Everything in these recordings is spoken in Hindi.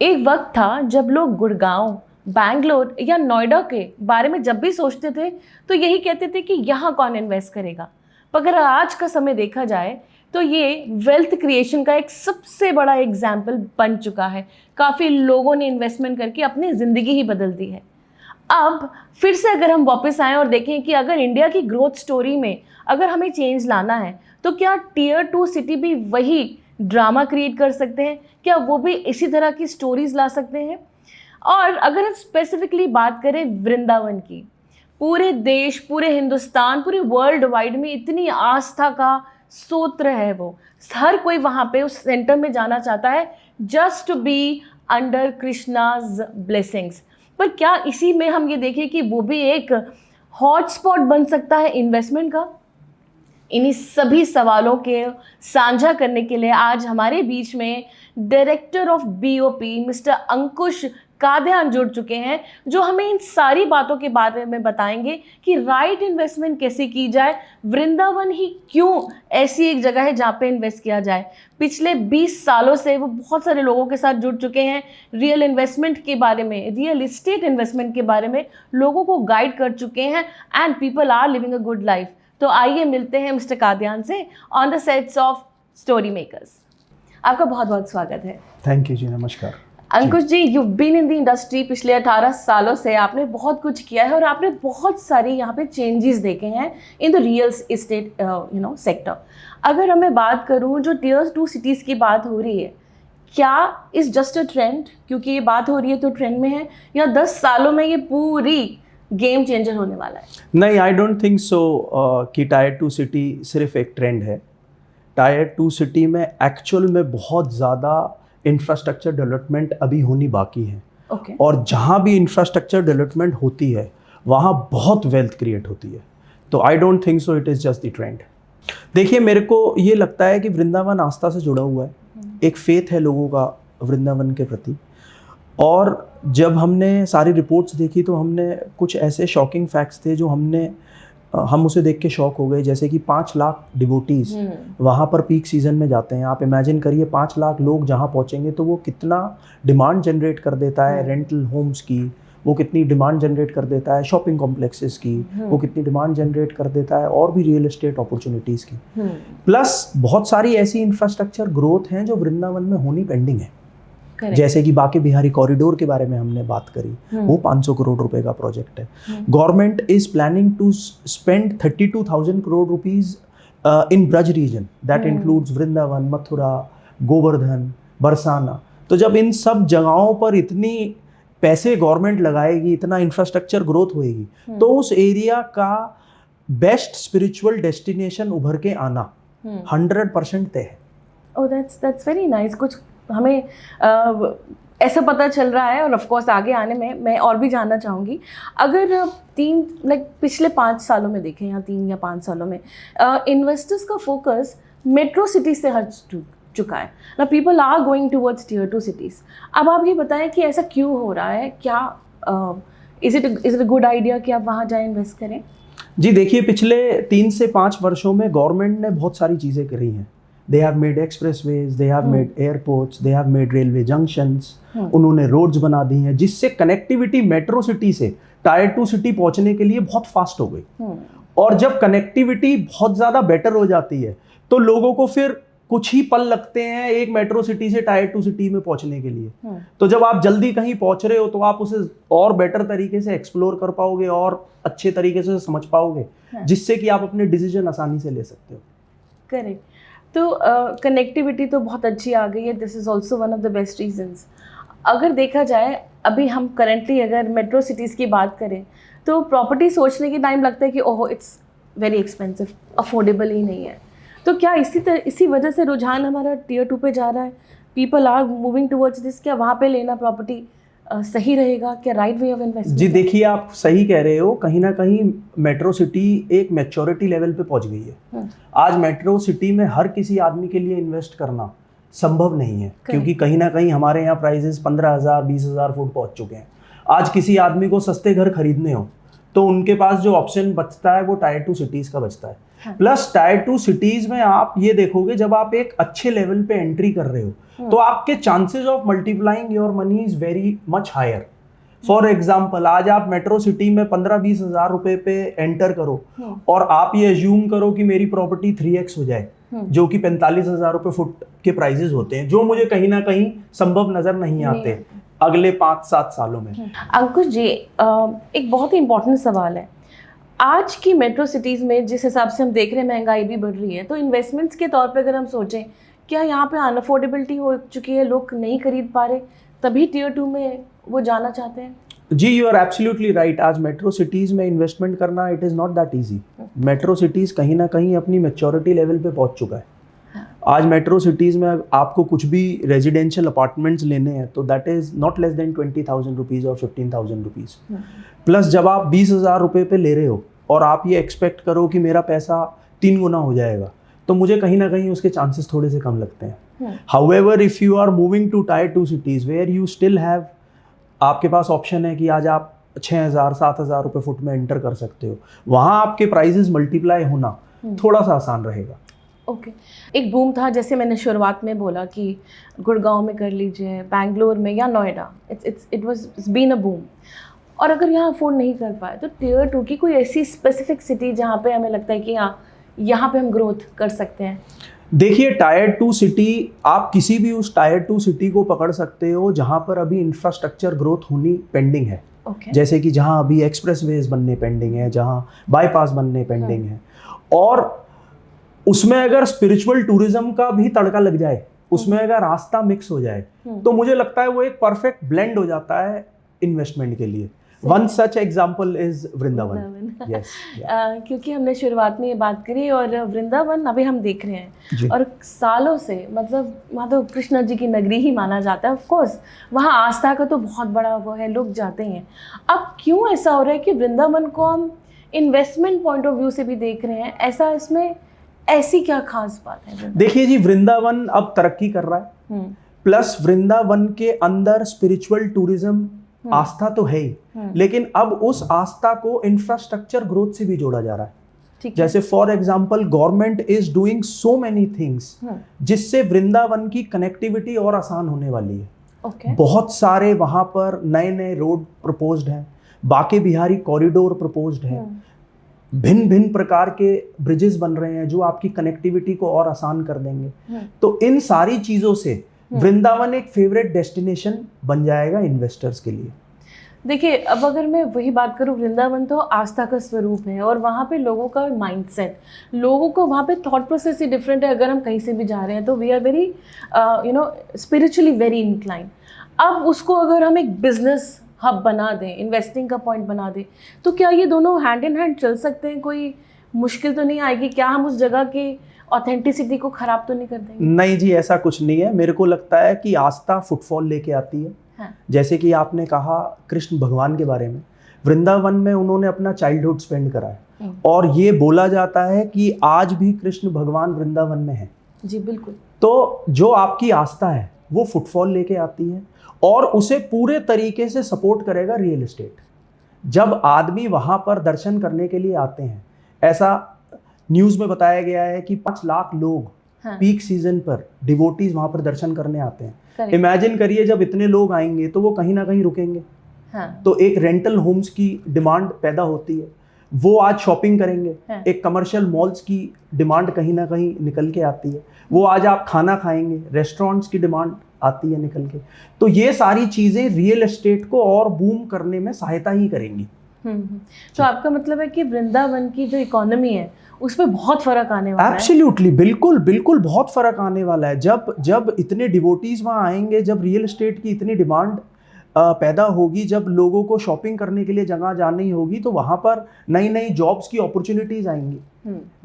एक वक्त था जब लोग गुड़गांव, बैंगलोर या नोएडा के बारे में जब भी सोचते थे तो यही कहते थे कि यहाँ कौन इन्वेस्ट करेगा। पर अगर आज का समय देखा जाए तो ये वेल्थ क्रिएशन का एक सबसे बड़ा एग्जाम्पल बन चुका है। काफ़ी लोगों ने इन्वेस्टमेंट करके अपनी ज़िंदगी ही बदल दी है। अब फिर से अगर हम वापस आएँ और देखें कि अगर इंडिया की ग्रोथ स्टोरी में अगर हमें चेंज लाना है तो क्या टियर 2 सिटी भी वही ड्रामा क्रिएट कर सकते हैं? क्या वो भी इसी तरह की स्टोरीज ला सकते हैं? और अगर हम स्पेसिफिकली बात करें वृंदावन की, पूरे देश, पूरे हिंदुस्तान, पूरे वर्ल्ड वाइड में इतनी आस्था का सूत्र है वो। हर कोई वहाँ पे उस सेंटर में जाना चाहता है just to be under Krishna's blessings. पर क्या इसी में हम ये देखें कि वो भी एक हॉटस्पॉट बन सकता है इन्वेस्टमेंट का? इन्हीं सभी सवालों के साझा करने के लिए आज हमारे बीच में डायरेक्टर ऑफ बीओपी मिस्टर अंकुश कादयान जुड़ चुके हैं, जो हमें इन सारी बातों के बारे में बताएंगे कि राइट इन्वेस्टमेंट कैसे की जाए। वृंदावन ही क्यों ऐसी एक जगह है जहाँ पे इन्वेस्ट किया जाए। पिछले 20 सालों से वो बहुत सारे लोगों के साथ जुड़ चुके हैं, रियल इन्वेस्टमेंट के बारे में, रियल इस्टेट इन्वेस्टमेंट के बारे में लोगों को गाइड कर चुके हैं and people are living a good life. तो आइए मिलते हैं मिस्टर कादयान से on the sets of Story Makers. आपका बहुत बहुत स्वागत है। थैंक यू जी, नमस्कार। Ankush ji, you been in the industry पिछले 18 सालों से, आपने बहुत कुछ किया है और आपने बहुत सारी यहाँ पे चेंजेस देखे हैं in the real estate sector. अगर मैं बात करूँ, जो टियर 2 सिटीज़ की बात हो रही है, क्या इज़ जस्ट अ ट्रेंड? क्योंकि ये बात हो रही है तो ट्रेंड में है, या 10 सालों में ये पूरी गेम चेंजर होने वाला है? नहीं, आई डोंट थिंक सो कि टायर 2 सिटी सिर्फ एक ट्रेंड है। टायर 2 सिटी में एक्चुअल में बहुत ज़्यादा इंफ्रास्ट्रक्चर डेवलपमेंट अभी होनी बाकी है। Okay. और जहाँ भी इंफ्रास्ट्रक्चर डेवलपमेंट होती है वहाँ बहुत वेल्थ क्रिएट होती है। तो I don't think so it is just the trend. देखिए, मेरे को ये लगता है कि वृंदावन आस्था से जुड़ा हुआ है, एक फेथ है लोगों का वृंदावन के प्रति। और जब हमने सारी रिपोर्ट्स देखी तो हमने कुछ ऐसे शॉकिंग फैक्ट्स थे जो हम उसे देख के शॉक हो गए। जैसे कि 5 लाख डिवोटीज़ वहाँ पर पीक सीज़न में जाते हैं। आप इमेजिन करिए, 5 लाख लोग जहाँ पहुँचेंगे तो वो कितना डिमांड जनरेट कर देता है रेंटल होम्स की, वो कितनी डिमांड जनरेट कर देता है शॉपिंग कॉम्प्लेक्सेस की, वो कितनी डिमांड जनरेट कर देता है और भी रियल एस्टेट अपॉर्चुनिटीज़ की। प्लस बहुत सारी ऐसी इंफ्रास्ट्रक्चर ग्रोथ हैं जो वृंदावन में होनी पेंडिंग है। जैसे कि बाके बिहारी कॉरिडोर के बारे में हमने बात करी, वो 500 करोड़ रुपए का प्रोजेक्ट है। Government is planning to spend 32,000 crore rupees in Braj region, that includes Vrindavan, Mathura, Govardhan, Barsana. तो जब इन सब जगहों पर इतनी पैसे गवर्नमेंट लगाएगी, इतना इंफ्रास्ट्रक्चर ग्रोथ होएगी, तो उस एरिया का बेस्ट स्पिरिचुअल डेस्टिनेशन उभर के आना 100% तय है। ओह, दैट्स वेरी नाइस। कुछ हमें ऐसा पता चल रहा है और ऑफ कोर्स आगे आने में मैं और भी जानना चाहूँगी। अगर पिछले 5 सालों में देखें, या 3 या 5 सालों में, इन्वेस्टर्स का फोकस मेट्रो सिटी से हट चुका है ना, people are going towards tier 2 cities. अब आप ये बताएं कि ऐसा क्यों हो रहा है? क्या is it a good idea कि आप वहाँ जाएँ इन्वेस्ट करें? जी देखिए, पिछले 3 से 5 वर्षों में गवर्नमेंट ने बहुत सारी चीज़ें करी हैं। They have made expressways, they have made airports, they have made railway junctions, उन्होंने रोड्स बना दी हैं, जिससे कनेक्टिविटी मेट्रो सिटी से टायर 2 सिटी पहुंचने के लिए बहुत फास्ट हो गई। और जब कनेक्टिविटी बहुत ज़्यादा बेटर हो जाती है तो लोगों को फिर कुछ ही पल लगते हैं एक मेट्रो सिटी से टायर 2 सिटी में पहुंचने के लिए। तो जब आप जल्दी कहीं पहुंच रहे हो तो आप उसे और बेटर तरीके से एक्सप्लोर कर पाओगे और अच्छे तरीके से समझ पाओगे, जिससे कि आप अपने डिसीजन आसानी से ले सकते हो। करेक्ट। तो कनेक्टिविटी तो बहुत अच्छी आ गई है, this is also one of the best reasons. अगर देखा जाए, अभी हम करेंटली अगर मेट्रो सिटीज़ की बात करें तो प्रॉपर्टी सोचने की टाइम लगता है कि ओहो इट्स वेरी एक्सपेंसिव, अफोर्डेबल ही नहीं है। तो क्या इसी वजह से रुझान हमारा टियर 2 पे जा रहा है? People are moving towards this. क्या वहाँ पे लेना प्रॉपर्टी सही रहेगा? क्या राइट वे ऑफ इन्वेस्टमेंट? जी देखिए, आप सही कह रहे हो। कहीं ना कहीं मेट्रो सिटी एक मैच्योरिटी लेवल पे पहुंच गई है। आज मेट्रो सिटी में हर किसी आदमी के लिए इन्वेस्ट करना संभव नहीं है, क्योंकि कहीं ना कहीं हमारे यहाँ प्राइजेस 15,000 20,000 फुट पहुंच चुके हैं। आज किसी आदमी को सस्ते घर खरीदने हो तो उनके पास जो ऑप्शन बचता है वो टायर 2 सिटीज का बचता है। हाँ। प्लस टायर 2 सिटीज में आप ये देखोगे, जब आप एक अच्छे लेवल पे एंट्री कर रहे हो तो आपके chances of multiplying your money is very much higher. For example, आज आप मेट्रो सिटी में 15-20 हज़ार रुपए पे एंटर करो और आप ये एज्यूम करो कि मेरी प्रॉपर्टी 3x हो जाए, जो कि 45,000 रुपए फुट के प्राइजेस होते हैं, जो मुझे कहीं ना कहीं संभव नजर नहीं आते अगले 5-7 सालों में। अंकुश जी, एक बहुत ही इंपॉर्टेंट सवाल है। आज की मेट्रो सिटीज़ में जिस हिसाब से हम देख रहे हैं महंगाई भी बढ़ रही है, तो इन्वेस्टमेंट्स के तौर पे अगर हम सोचें, क्या यहाँ पे अनअफोर्डेबिलिटी हो चुकी है, लोग नहीं खरीद पा रहे, तभी टियर 2 में वो जाना चाहते हैं? जी, यू आर एब्सोल्युटली राइट। आज मेट्रो सिटीज़ में इन्वेस्टमेंट करना it is not that easy. Metro cities कहीं ना कहीं अपनी मैच्योरिटी लेवल पे पहुँच चुका है। आज मेट्रो सिटीज़ में आपको कुछ भी रेजिडेंशियल अपार्टमेंट्स लेने हैं तो that is not less than 20,000 rupees और 15,000 रुपीज़। प्लस जब आप 20,000 रुपये पे ले रहे हो और आप ये एक्सपेक्ट करो कि मेरा पैसा 3 गुना हो जाएगा, तो मुझे कहीं ना कहीं उसके चांसेस थोड़े से कम लगते हैं। However, if you are moving to tier 2 cities where you still have, आपके पास ऑप्शन है कि आज आप 6,000-7,000 रुपये फुट में एंटर कर सकते हो, वहाँ आपके प्राइजेस मल्टीप्लाई होना थोड़ा सा आसान रहेगा। ओके। एक बूम था, जैसे मैंने शुरुआत में बोला कि गुड़गांव में कर लीजिए, बैंगलोर में या Noida, it's been a boom. और अगर यहाँ अफोर्ड नहीं कर पाए तो टियर 2 की कोई ऐसी स्पेसिफिक सिटी जहाँ पे हमें लगता है कि हाँ, यहाँ पे हम ग्रोथ कर सकते हैं? देखिए, टायर 2 सिटी, आप किसी भी उस टायर 2 सिटी को पकड़ सकते हो जहाँ पर अभी इंफ्रास्ट्रक्चर ग्रोथ होनी पेंडिंग है। जैसे कि जहाँ अभी एक्सप्रेसवेज बनने पेंडिंग है, जहाँ बाईपास बनने पेंडिंग है, और उसमें अगर स्पिरिचुअल टूरिज्म का भी तड़का लग जाए, उसमें अगर रास्ता मिक्स हो जाए, तो मुझे लगता है वो एक परफेक्ट ब्लेंड हो जाता है इन्वेस्टमेंट के लिए। One such example is Vrindavan. Yes, yeah. क्योंकि हमने शुरुआत में ये बात करी और वृंदावन अभी हम देख रहे हैं और सालों से, मतलब वहाँ तो कृष्ण जी की नगरी ही माना जाता है। ऑफ कोर्स वहाँ आस्था का तो बहुत बड़ा वो है, लोग जाते हैं। अब क्यों ऐसा हो रहा है कि वृंदावन को हम इन्वेस्टमेंट पॉइंट ऑफ व्यू से भी देख रहे हैं? ऐसा, इसमें ऐसी क्या खास बात है? देखिए जी, वृंदावन अब तरक्की कर रहा है, प्लस वृंदावन के अंदर स्पिरिचुअल टूरिज्म, आस्था तो है ही, लेकिन अब उस आस्था को इंफ्रास्ट्रक्चर ग्रोथ से भी जोड़ा जा रहा है। जैसे for example, government is doing so many things जिससे वृंदावन की कनेक्टिविटी और आसान होने वाली है। बहुत सारे वहां पर नए नए रोड प्रपोज्ड हैं, बाके बिहारी कॉरिडोर प्रपोज्ड है, भिन्न भिन्न प्रकार के ब्रिजेस बन रहे हैं जो आपकी कनेक्टिविटी को और आसान कर देंगे। तो इन सारी चीजों से वृंदावन एक फेवरेट डेस्टिनेशन बन जाएगा इन्वेस्टर्स के लिए। देखिए, अब अगर मैं वही बात करूँ, वृंदावन तो आस्था का स्वरूप है और वहाँ पे लोगों का माइंडसेट, लोगों को वहाँ पे थॉट प्रोसेस ही डिफरेंट है। अगर हम कहीं से भी जा रहे हैं तो we are very spiritually very incline. अब उसको अगर हम एक बिजनेस हब बना दें, इन्वेस्टिंग का पॉइंट बना दें, तो क्या ये दोनों हैंड इन हैंड चल सकते हैं? कोई मुश्किल तो नहीं आएगी? क्या हम उस जगह की ऑथेंटिसिटी को खराब तो नहीं कर देंगे? नहीं जी, ऐसा कुछ नहीं है। मेरे को लगता है कि आस्था फुटफॉल लेके आती है। हाँ। जैसे कि आपने कहा कृष्ण भगवान के बारे में, वृंदावन में उन्होंने अपना चाइल्डहुड स्पेंड करा है और ये बोला जाता है कि आज भी कृष्ण भगवान वृंदावन में है। जी बिल्कुल। तो जो आपकी आस्था है वो फुटफॉल लेके आती है और उसे पूरे तरीके से सपोर्ट करेगा रियल एस्टेट। जब आदमी वहाँ पर दर्शन करने के लिए आते हैं, ऐसा न्यूज़ में बताया गया है कि 5 लाख लोग पीक सीजन पर डिवोटीज वहाँ पर दर्शन करने आते हैं। इमेजिन करिए, जब इतने लोग आएंगे तो वो कहीं ना कहीं रुकेंगे। तो एक रेंटल होम्स की डिमांड पैदा होती है, वो आज शॉपिंग करेंगे। एक कमर्शियल मॉल्स की डिमांड कहीं ना कहीं निकल के आती है, वो आज आप खाना खाएंगे, रेस्टोरेंट्स की डिमांड आती है निकल के। तो ये सारी चीज़ें रियल एस्टेट को और बूम करने में सहायता ही करेंगी। तो आपका मतलब है कि वृंदावन की जो इकोनॉमी है उस पर बहुत फर्क आने वाला है? एब्सोल्युटली, बिल्कुल बिल्कुल बहुत फर्क आने वाला है। जब इतने डिवोटीज वहाँ आएंगे, जब रियल एस्टेट की इतनी डिमांड पैदा होगी, जब लोगों को शॉपिंग करने के लिए जगह जानी होगी, तो वहाँ पर नई नई जॉब्स की अपॉर्चुनिटीज आएंगी,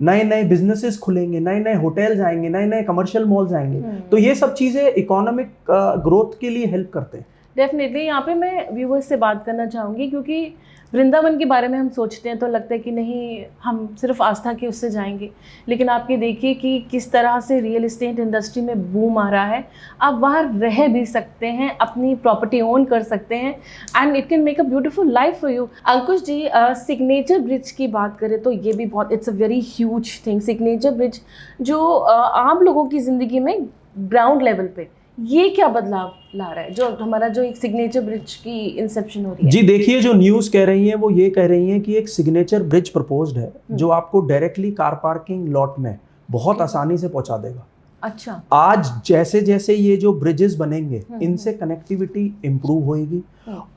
नए नए बिजनेसेस खुलेंगे, नए नए होटल्स आएंगे, नए नए कमर्शियल मॉल्स आएंगे। तो ये सब चीज़ें इकोनॉमिक ग्रोथ के लिए हेल्प करते हैं। डेफिनेटली यहाँ पे मैं व्यूवर्स से बात करना चाहूँगी, क्योंकि वृंदावन के बारे में हम सोचते हैं तो लगता है कि नहीं, हम सिर्फ आस्था के उससे जाएंगे, लेकिन आप ये देखिए कि किस तरह से रियल एस्टेट इंडस्ट्री में बूम आ रहा है। आप वहाँ रह भी सकते हैं, अपनी प्रॉपर्टी ओन कर सकते हैं, and it can make a beautiful life for you. Ankush ji, signature bridge की बात करें तो ये भी बहुत, it's a very huge thing. Signature bridge जो आम लोगों की ज़िंदगी में ग्राउंड लेवल पे ये क्या बदलाव ला रहा है, जो हमारा जो एक सिग्नेचर ब्रिज की इंसेप्शन हो रही है? जी देखिए, जो न्यूज़ कह रही हैं वो ये कह रही हैं कि एक सिग्नेचर ब्रिज प्रपोज्ड है जो आपको डायरेक्टली कार पार्किंग लॉट में बहुत आसानी से पहुंचा देगा। अच्छा। आज जैसे जैसे ये जो ब्रिजेस बनेंगे इनसे कनेक्टिविटी इम्प्रूव होएगी,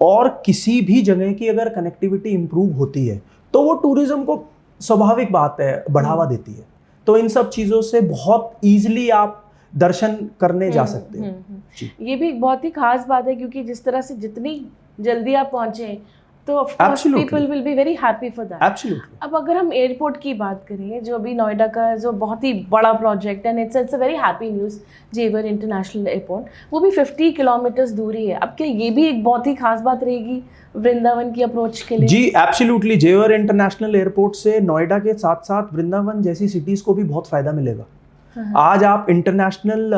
और किसी भी जगह की अगर कनेक्टिविटी इम्प्रूव होती है तो वो टूरिज्म को स्वाभाविक बात है बढ़ावा देती है। तो इन सब चीज़ों से बहुत ईजिली आप दर्शन करने जा सकते हैं। ये भी एक बहुत ही खास बात है, क्योंकि जिस तरह से जितनी जल्दी आप पहुंचे तो of course people will be very happy for that. Absolutely. अब अगर हम एयरपोर्ट की बात करें, जो अभी नोएडा का जो बहुत ही बड़ा प्रोजेक्ट है, it's a very happy news, जेवर इंटरनेशनल एयरपोर्ट, वो भी 50 किलोमीटर्स दूरी है। अब क्या ये भी एक बहुत ही खास बात रहेगी वृंदावन की अप्रोच के लिए? जी एब्सोल्युटली। जेवर इंटरनेशनल एयरपोर्ट से नोएडा के साथ साथ वृंदावन जैसी सिटीज़ को भी बहुत फ़ायदा मिलेगा। आज आप इंटरनेशनल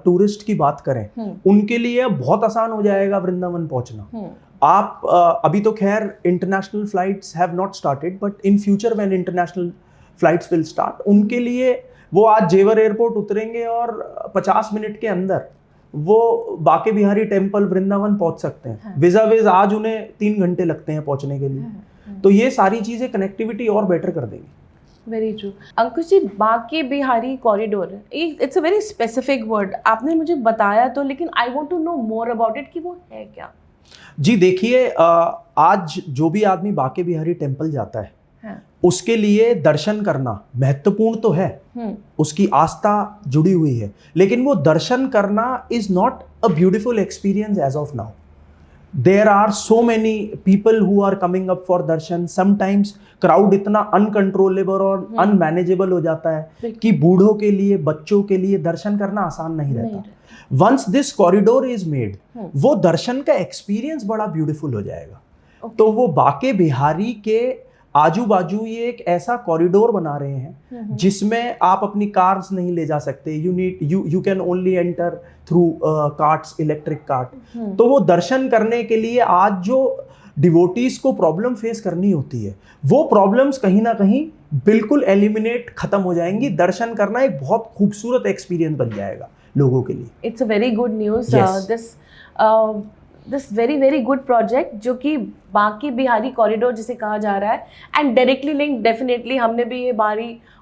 टूरिस्ट की बात करें, उनके लिए बहुत आसान हो जाएगा वृंदावन पहुंचना। आप अभी तो खैर international flights have not started, but in future when international flights will start, उनके लिए वो आज जेवर एयरपोर्ट उतरेंगे और 50 मिनट के अंदर वो बाके बिहारी टेम्पल वृंदावन पहुंच सकते हैं। विज़ाविज़ आज उन्हें 3 घंटे लगते हैं पहुंचने के लिए। तो ये सारी चीज़ें कनेक्टिविटी और बेटर कर देंगी। Very true. Ankush ji, Banke Bihari corridor, it's a very specific word, आपने मुझे बताया तो, लेकिन I want to know more about it कि वो है क्या? जी देखिए, आज जो भी आदमी बाके बिहारी टेम्पल जाता है, उसके लिए दर्शन करना महत्वपूर्ण तो है, उसकी आस्था जुड़ी हुई है, लेकिन वो दर्शन करना is not a beautiful experience as of now. There are so many people who are coming up for darshan. Sometimes crowd इतना uncontrollable और unmanageable हो जाता है कि बूढ़ों के लिए, बच्चों के लिए दर्शन करना आसान नहीं रहता। Once this corridor is made, वो दर्शन का एक्सपीरियंस बड़ा ब्यूटीफुल हो जाएगा। तो वो बाके बिहारी के आजू बाजू ये एक ऐसा कॉरिडोर बना रहे हैं जिसमें आप अपनी कार्स नहीं ले जा सकते। You can only enter through carts, electric cart. तो वो दर्शन करने के लिए आज जो डिवोटीज को प्रॉब्लम फेस करनी होती है, वो प्रॉब्लम्स कहीं ना कहीं बिल्कुल एलिमिनेट खत्म हो जाएंगी। दर्शन करना एक बहुत खूबसूरत एक्सपीरियंस बन जाएगा लोगों के लिए। It's a very good news, this very very good project, जो कि बाके बिहारी कॉरिडोर जिसे कहा जा रहा है, एंड डायरेक्टली लिंक। डेफिनेटली हमने भी ये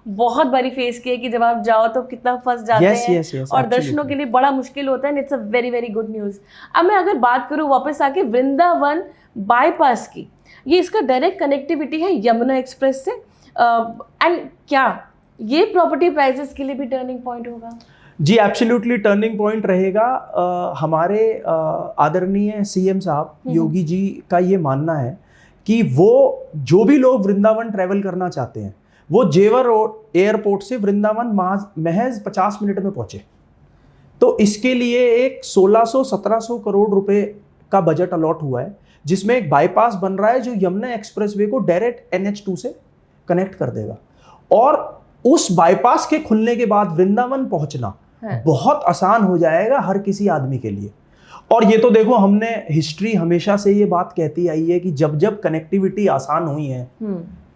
बहुत बारी फेस किया कि जब आप जाओ तो कितना फंस जाते हैं और दर्शनों के लिए बड़ा मुश्किल होता है। It's a very very good news. अब मैं अगर बात करूँ वापस आके वृंदावन बाईपास की, ये इसका डायरेक्ट कनेक्टिविटी है यमुना एक्सप्रेस से, एंड क्या ये प्रॉपर्टी प्राइजेस के लिए भी टर्निंग पॉइंट होगा? जी एब्सोल्युटली टर्निंग पॉइंट रहेगा। हमारे आदरणीय सीएम साहब योगी जी का ये मानना है कि वो जो भी लोग वृंदावन ट्रैवल करना चाहते हैं, वो जेवर एयरपोर्ट से वृंदावन महज 50 मिनट में पहुंचे। तो इसके लिए एक 1600-1700 करोड़ रुपए का बजट अलॉट हुआ है, जिसमें एक बाईपास बन रहा है जो यमुना एक्सप्रेसवे को डायरेक्ट NH2 से कनेक्ट कर देगा। और उस बाईपास के खुलने के बाद वृंदावन पहुंचना बहुत आसान हो जाएगा हर किसी आदमी के लिए। और ये तो देखो, हमने हिस्ट्री हमेशा से ये बात कहती आई है कि जब जब कनेक्टिविटी आसान हुई है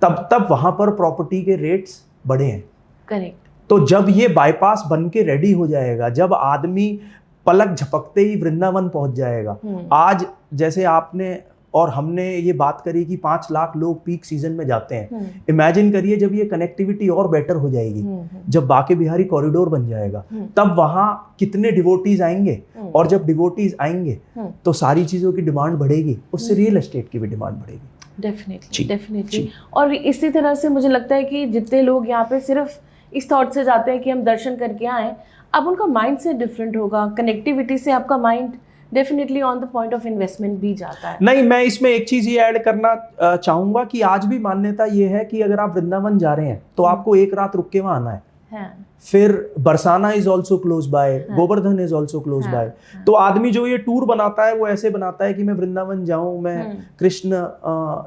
तब तब वहां पर प्रॉपर्टी के रेट्स बढ़े हैं। करेक्ट। तो जब ये बाईपास बन के रेडी हो जाएगा, जब आदमी पलक झपकते ही वृंदावन पहुंच जाएगा। आज जैसे आपने और हमने ये बात करी कि 5 लाख लोग पीक सीजन में जाते हैं। इमेजिन करिए जब ये कनेक्टिविटी और बेटर हो जाएगी, जब बाके बिहारी कॉरिडोर बन जाएगा, तब वहां कितने डिवोटीज आएंगे, और जब डिवोटीज आएंगे तो सारी चीजों की डिमांड बढ़ेगी, उससे रियल एस्टेट की भी डिमांड बढ़ेगी। डेफिनेटली। और इसी तरह से मुझे लगता है कि जितने लोग यहाँ पे सिर्फ इस थॉट से जाते हैं कि हम दर्शन करके आए, अब उनका माइंड से डिफरेंट होगा। कनेक्टिविटी से आपका mind definitely on the point of investment भी जाता है। नहीं, मैं इसमें एक चीज़ ये ऐड करना चाहूँगा कि आज भी मान्यता ये है कि अगर आप वृंदावन जा रहे हैं तो आपको एक रात रुक के वहाँ आना है। हाँ, फिर Barsana is also close by, Govardhan is also close हाँ, बाय। तो आदमी जो ये टूर बनाता है वो ऐसे बनाता है कि मैं वृंदावन जाऊं, मैं कृष्ण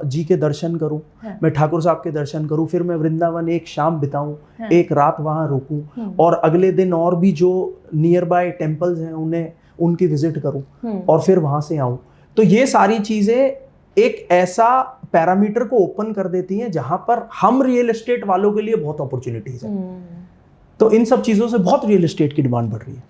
जी के दर्शन करूं, हाँ, मैं ठाकुर साहब के दर्शन करूं, फिर मैं वृंदावन एक शाम बिताऊं, हाँ, एक रात वहां रुकूं, और अगले दिन और भी जो नियर बाय टेम्पल्स हैं उन्हें उनकी विजिट करूं और फिर वहां से आऊं। तो ये सारी चीजें एक ऐसा पैरामीटर को ओपन कर देती हैं जहां पर हम रियल एस्टेट वालों के लिए बहुत अपॉर्चुनिटीज है। तो इन सब चीज़ों से बहुत रियल एस्टेट की डिमांड बढ़ रही है।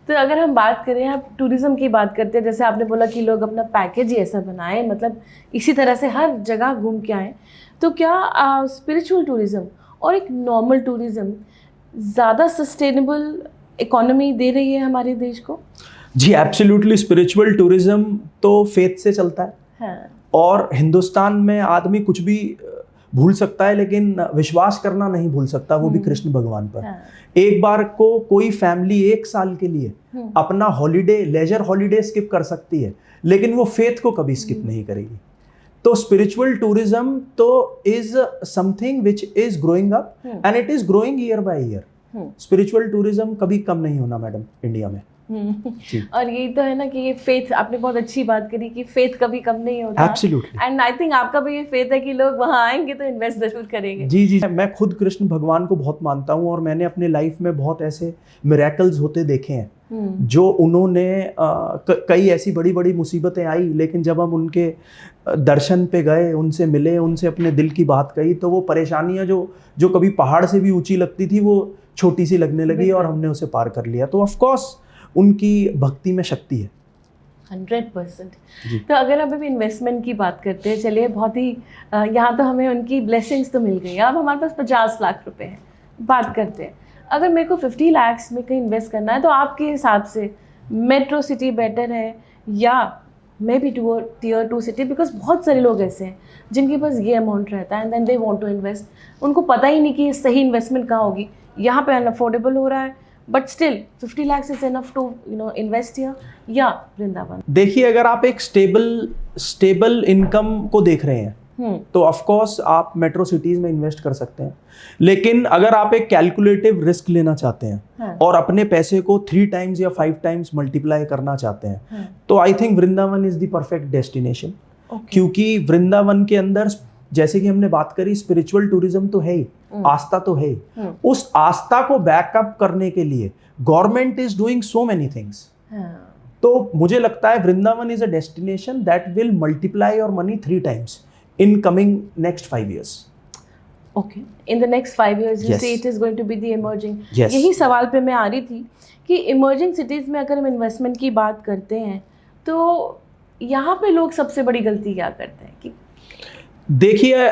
तो अगर हम बात करें, आप टूरिज्म की बात करते हैं, जैसे आपने बोला कि लोग अपना पैकेज ही ऐसा बनाएं, मतलब इसी तरह से हर जगह घूम के आएँ, तो क्या स्पिरिचुअल टूरिज्म और एक नॉर्मल टूरिज्म ज़्यादा सस्टेनेबल इकोनॉमी दे रही है हमारे देश को? जी एब्सोल्युटली, स्पिरिचुअल टूरिज्म तो फेथ से चलता है। हाँ, और हिंदुस्तान में आदमी कुछ भी भूल सकता है लेकिन विश्वास करना नहीं भूल सकता, वो भी कृष्ण भगवान पर। हाँ, एक बार को कोई फैमिली एक साल के लिए अपना हॉलीडे, लेजर हॉलीडे स्किप कर सकती है, लेकिन वो फेथ को कभी स्किप नहीं करेगी। तो स्पिरिचुअल टूरिज्म तो is something which is growing up and it is growing year by year. Spiritual tourism कभी कम नहीं होना मैडम इंडिया में। और यही तो है ना कि ये फेथ, आपने बहुत अच्छी बात करी कि फेथ कभी कम नहीं होता। एब्सोल्युटली। एंड आई थिंक आपका भी ये फेथ है कि लोग वहाँ आएंगे तो इन्वेस्ट जरूर करेंगे। जी जी, मैं खुद कृष्ण भगवान को बहुत मानता हूँ और मैंने अपने लाइफ में बहुत ऐसे मिरेकल्स होते देखे हैं जो उन्होंने कई ऐसी बड़ी बड़ी मुसीबतें आई, लेकिन जब हम उनके दर्शन पे गए, उनसे मिले, उनसे अपने दिल की बात कही, तो वो परेशानियाँ जो कभी पहाड़ से भी ऊंची लगती थी वो छोटी सी लगने लगी और हमने उसे पार कर लिया। तो ऑफ कोर्स उनकी भक्ति में शक्ति है। 100%। तो अगर अब अभी इन्वेस्टमेंट की बात करते हैं, चलिए बहुत ही यहाँ तो हमें उनकी ब्लेसिंग्स तो मिल गई, अब हमारे पास 50 लाख रुपए हैं। बात करते हैं, अगर मेरे को 50 लाख में कहीं इन्वेस्ट करना है, तो आपके हिसाब से मेट्रो सिटी बेटर है या maybe tier 2 city? Because बहुत सारे लोग ऐसे हैं जिनके पास ये अमाउंट रहता है and then they want to invest, उनको पता ही नहीं कि ये सही इन्वेस्टमेंट कहाँ होगी। यहाँ पे अनअफोर्डेबल हो रहा है but still 50 lakhs is enough to invest here, या वृंदावन? देखिए, अगर आप एक स्टेबल इनकम को देख रहे हैं तो ऑफ कोर्स आप मेट्रो सिटीज में इन्वेस्ट कर सकते हैं, लेकिन अगर आप एक कैलकुलेटिव रिस्क लेना चाहते हैं और अपने पैसे को 3 times या 5 times मल्टीप्लाई करना चाहते हैं तो I think Vrindavan is the perfect destination. क्योंकि वृंदावन के अंदर, जैसे कि हमने बात करी, स्पिरिचुअल टूरिज्म तो है ही, आस्था तो है ही, उस आस्था को बैकअप करने के लिए government is doing so many things. तो मुझे लगता है Vrindavan is a destination that will multiply your money 3 times in coming next 5 years. Okay, in the next 5 years you Yes. say it is going to be the emerging. Yes. यही सवाल पे मैं आ रही थी कि इमर्जिंग सिटीज़ में अगर हम इन्वेस्टमेंट की बात करते हैं तो यहाँ पे लोग सबसे बड़ी गलती क्या करते हैं? कि देखिए,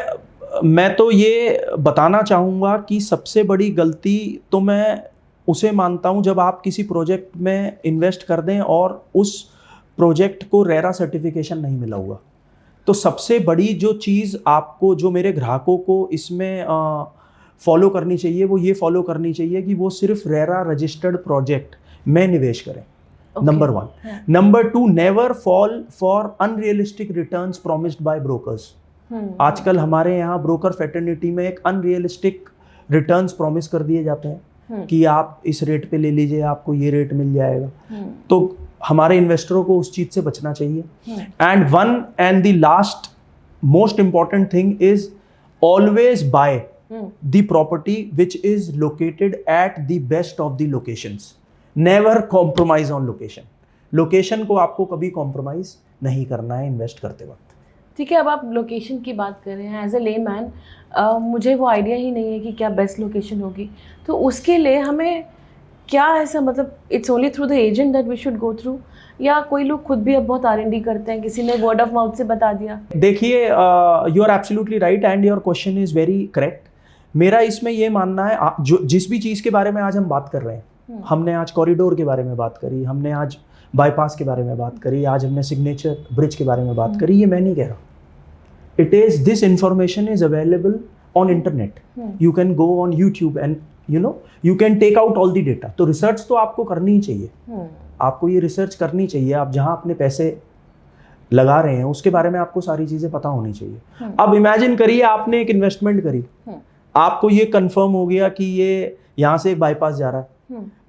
मैं तो ये बताना चाहूँगा कि सबसे बड़ी गलती तो मैं उसे मानता हूँ जब आप किसी प्रोजेक्ट में इन्वेस्ट कर दें और उस प्रोजेक्ट को रेरा सर्टिफिकेशन नहीं मिला हुआ। तो सबसे बड़ी जो चीज़ आपको, जो मेरे ग्राहकों को इसमें फॉलो करनी चाहिए, वो ये फॉलो करनी चाहिए कि वो सिर्फ रेरा रजिस्टर्ड प्रोजेक्ट में निवेश करें। Number 1। Number 2, never fall for unrealistic returns promised by brokers. आजकल हमारे यहाँ ब्रोकर फेटर्निटी में एक अनरियलिस्टिक रिटर्न्स प्रॉमिस कर दिए जाते हैं कि आप इस रेट पे ले लीजिए, आपको ये रेट मिल जाएगा। तो हमारे इन्वेस्टरों को उस चीज़ से बचना चाहिए। And one and the last most important thing is always by the property which is located at the best of the locations. Never compromise on location. Location को आपको कभी कॉम्प्रोमाइज नहीं करना है इन्वेस्ट करते वक्त। ठीक है, अब आप लोकेशन की बात कर रहे हैं। एज ए लेमैन मुझे वो आइडिया ही नहीं है कि क्या बेस्ट लोकेशन होगी, तो उसके लिए हमें क्या ऐसा, मतलब it's only through the agent that we should go through, या कोई लोग खुद भी अब बहुत R&D करते हैं, किसी ने वर्ड ऑफ माउथ से बता दिया? देखिए, you are absolutely right and your question is very correct. मेरा इसमें ये मानना है, जो जिस भी चीज़ के बारे में आज हम बात कर रहे हैं, हमने आज कॉरिडोर के बारे में बात करी, हमने आज बाईपास के बारे में बात करी, आज हमने सिग्नेचर ब्रिज के बारे में बात करी, ये मैं नहीं कह रहा। It is, this information is available on internet. You can go on YouTube and you can take out all the data। तो रिसर्च तो आपको करनी ही चाहिए, आपको ये रिसर्च करनी चाहिए। आप जहाँ अपने पैसे लगा रहे हैं उसके बारे में आपको सारी चीज़ें पता होनी चाहिए। अब इमेजिन करिए आपने एक इन्वेस्टमेंट करी, आपको ये कंफर्म हो गया कि ये यहाँ से एक बाईपास जा रहा है,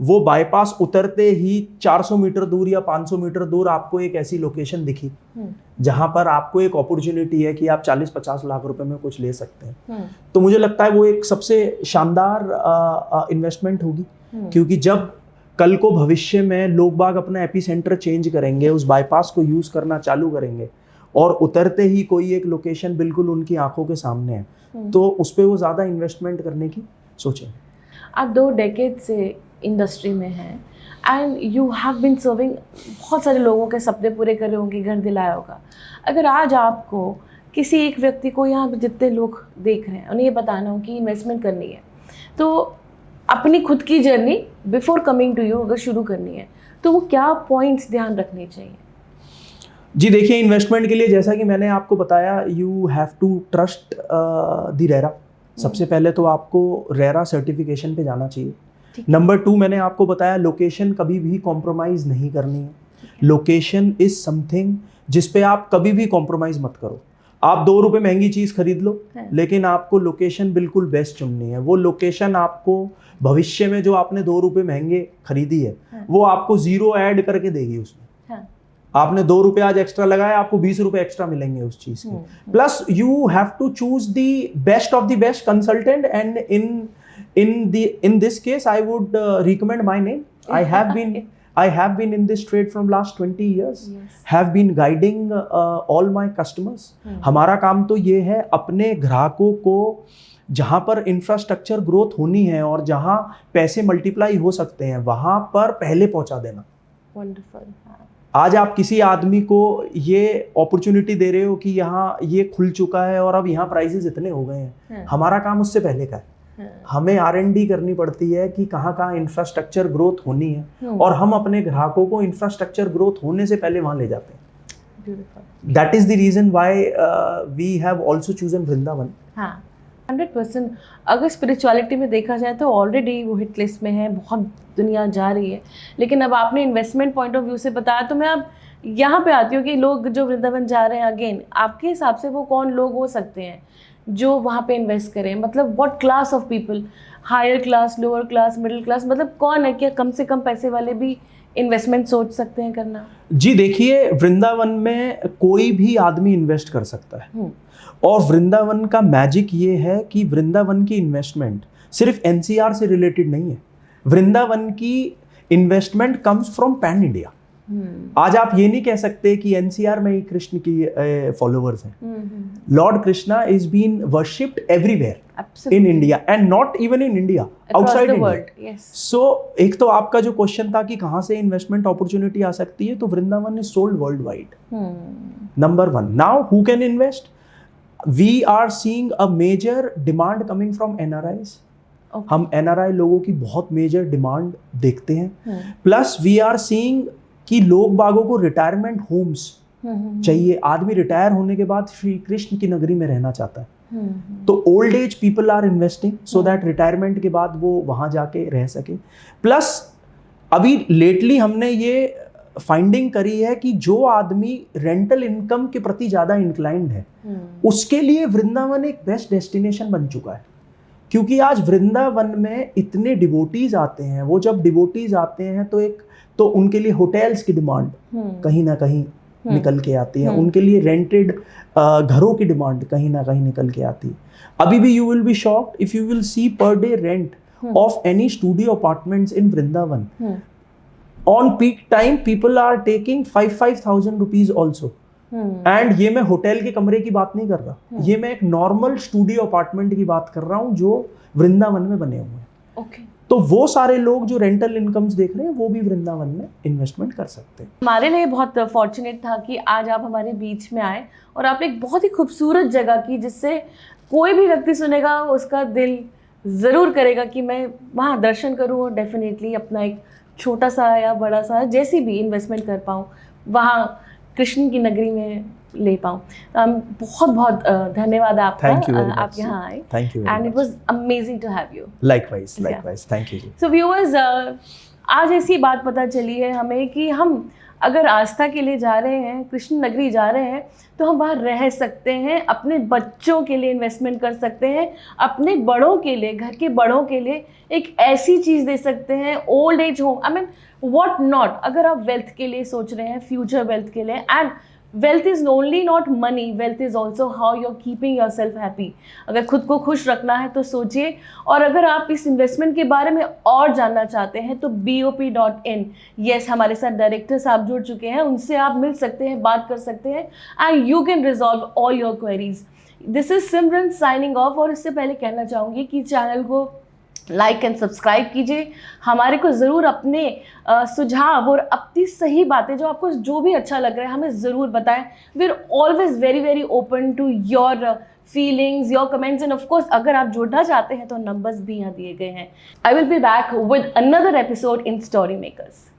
वो बाईपास उतरते ही 400 मीटर दूर या 500 मीटर दूर आपको एक ऐसी लोकेशन दिखी जहां पर आपको एक अपॉर्चुनिटी है कि आप 40-50 लाख रुपए में कुछ ले सकते हैं, तो मुझे लगता है वो एक सबसे शानदार इन्वेस्टमेंट होगी। क्योंकि जब कल को भविष्य में लोग बाग अपना एपी सेंटर चेंज करेंगे, उस बाईपास को यूज करना चालू करेंगे और उतरते ही कोई एक लोकेशन बिल्कुल उनकी आंखों के सामने है, तो उस पर वो ज़्यादा इन्वेस्टमेंट करने की सोचें। आप 2 डेकेड से इंडस्ट्री में हैं and you have been serving, बहुत सारे लोगों के सपने पूरे करे होंगे, घर दिलाया होगा। अगर आज आपको किसी एक व्यक्ति को, यहाँ पे जितने लोग देख रहे हैं, उन्हें ये बताना हो कि इन्वेस्टमेंट करनी है, तो अपनी खुद की journey before coming to you अगर शुरू करनी है, तो वो क्या पॉइंट्स ध्यान रखने चाहिए? जी देखिए, इन्वेस्टमेंट के लिए जैसा कि मैंने आपको बताया, you have to trust the RERA. सबसे पहले तो आपको रेरा सर्टिफिकेशन पे जाना चाहिए। नंबर 2, मैंने आपको बताया लोकेशन कभी भी कॉम्प्रोमाइज़ नहीं करनी है। लोकेशन इज समथिंग जिस पे आप कभी भी कॉम्प्रोमाइज़ मत करो। आप 2 रुपए महंगी चीज़ खरीद लो, लेकिन आपको लोकेशन बिल्कुल बेस्ट चुननी है। वो लोकेशन आपको भविष्य में जो आपने 2 रुपए महंगे खरीदी है, वो आपको 0 ऐड करके देगी उसमें। आपने 2 रुपए आज एक्स्ट्रा लगाया, आपको 20 रुपए एक्स्ट्रा मिलेंगे उस चीज के। Plus you have to choose the best of the best consultant, and in this case I would recommend my name. I have been in this trade from last 20 years. Have been guiding all my customers. हमारा काम तो ये है अपने ग्राहकों को जहाँ पर इंफ्रास्ट्रक्चर ग्रोथ होनी है और जहाँ पैसे मल्टीप्लाई हो सकते हैं, वहाँ पर पहले पहुँचा देना। वंडरफुल। आज आप किसी आदमी को ये अपॉर्चुनिटी दे रहे हो कि यहाँ ये खुल चुका है और अब यहाँ प्राइसेस इतने हो गए हैं, हमारा काम उससे पहले का है। हमें R&D करनी पड़ती है कि कहाँ कहाँ इंफ्रास्ट्रक्चर ग्रोथ होनी है, और हम अपने ग्राहकों को इंफ्रास्ट्रक्चर ग्रोथ होने से पहले वहाँ ले जाते हैं। That is the reason why we have also chosen Vrindavan. हाँ, 100%। अगर स्पिरिचुअलिटी में देखा जाए तो ऑलरेडी वो हिट लिस्ट में है, बहुत दुनिया जा रही है, लेकिन अब आपने इन्वेस्टमेंट पॉइंट ऑफ व्यू से बताया, तो मैं अब यहाँ पे आती हूँ कि लोग जो वृंदावन जा रहे हैं, अगेन आपके हिसाब से वो कौन लोग हो सकते हैं जो वहाँ पे इन्वेस्ट करें? मतलब what class of people, higher class, lower class, middle class, मतलब कौन है? क्या कम से कम पैसे वाले भी इन्वेस्टमेंट सोच सकते हैं करना? जी देखिए, वृंदावन में कोई भी आदमी इन्वेस्ट कर सकता है, और वृंदावन का मैजिक ये है कि वृंदावन की इन्वेस्टमेंट सिर्फ NCR से रिलेटेड नहीं है। वृंदावन की investment comes from pan India. आज आप ये नहीं कह सकते कि NCR में ही कृष्ण की फॉलोअर्स हैं। Lord Krishna is been worshipped everywhere in India, and not even in India, outside India. So एक तो आपका जो क्वेश्चन था कि कहाँ से इन्वेस्टमेंट अपॉर्चुनिटी आ सकती है, तो Vrindavan is sold world wide. Number 1, now who can invest? We are seeing a major demand coming from NRIs. Okay. हम NRI लोगों की बहुत मेजर डिमांड देखते हैं। प्लस वी आर सीइंग कि लोग बागों को रिटायरमेंट होम्स चाहिए। आदमी रिटायर होने के बाद श्री कृष्ण की नगरी में रहना चाहता है, तो old age people are investing so that retirement के बाद वो वहाँ जाके रह सके। प्लस अभी लेटली हमने ये फाइंडिंग करी है कि जो आदमी रेंटल इनकम के प्रति ज़्यादा इंक्लाइंड है, उसके लिए वृंदावन एक बेस्ट डेस्टिनेशन बन चुका है। क्योंकि आज वृंदावन में इतने डिवोटीज आते हैं, वो जब डिवोटीज आते हैं तो उनके लिए होटल्स की डिमांड कहीं ना कहीं निकल के आती है, उनके लिए रेंटेड घरों की डिमांड कहीं ना कहीं निकल के आती है। अभी भी you will be shocked if you will see per day rent of any studio apartments in Vrindavan. On peak time, people are taking 5,000 rupees also. And ये मैं होटल के कमरे की बात नहीं कर रहा, ये मैं एक नॉर्मल स्टूडियो अपार्टमेंट की बात कर रहा हूँ जो वृंदावन में बने हुए हैं। Okay. तो वो सारे लोग जो रेंटल इनकम्स देख रहे हैं, वो भी वृंदावन में इन्वेस्टमेंट कर सकते हैं। हमारे लिए बहुत फॉर्चुनेट था कि आज आप हमारे बीच में आए और आपने एक बहुत ही खूबसूरत जगह की, जिससे कोई भी व्यक्ति सुनेगा उसका दिल ज़रूर करेगा कि मैं वहाँ दर्शन करूँ और डेफिनेटली अपना एक छोटा सा या बड़ा सा जैसी भी इन्वेस्टमेंट कर पाऊँ, वहाँ कृष्ण की नगरी में ले पाऊँ। बहुत बहुत धन्यवाद आपका, आप यहाँ आए। Thank you and it was amazing to have you. Likewise, thank you. So viewers, आज ऐसी बात पता चली है हमें कि हम अगर आस्था के लिए जा रहे हैं, कृष्ण नगरी जा रहे हैं, तो हम वहाँ रह सकते हैं, अपने बच्चों के लिए इन्वेस्टमेंट कर सकते हैं, अपने बड़ों के लिए, घर के बड़ों के लिए एक ऐसी चीज़ दे सकते हैं, old age home, I mean what not. अगर आप वेल्थ के लिए सोच रहे हैं, फ्यूचर वेल्थ के लिए, and wealth is only not money, wealth is also how you are keeping yourself happy. अगर खुद को खुश रखना है तो सोचिए। और अगर आप इस इन्वेस्टमेंट के बारे में और जानना चाहते हैं तो BOP.in, यस, हमारे साथ डायरेक्टर साहब जुड़ चुके हैं, उनसे आप मिल सकते हैं, बात कर सकते हैं, and you can resolve all your queries. This is Simran signing off. और इससे पहले कहना चाहूँगी कि चैनल को लाइक एंड सब्सक्राइब कीजिए। हमारे को ज़रूर अपने सुझाव और अपनी सही बातें, जो आपको जो भी अच्छा लग रहा है, हमें ज़रूर बताएं। We are always very very open to your feelings, your comments, and of course अगर आप जुड़ना चाहते हैं तो नंबर्स भी यहाँ दिए गए हैं। I will be back with another episode in story makers.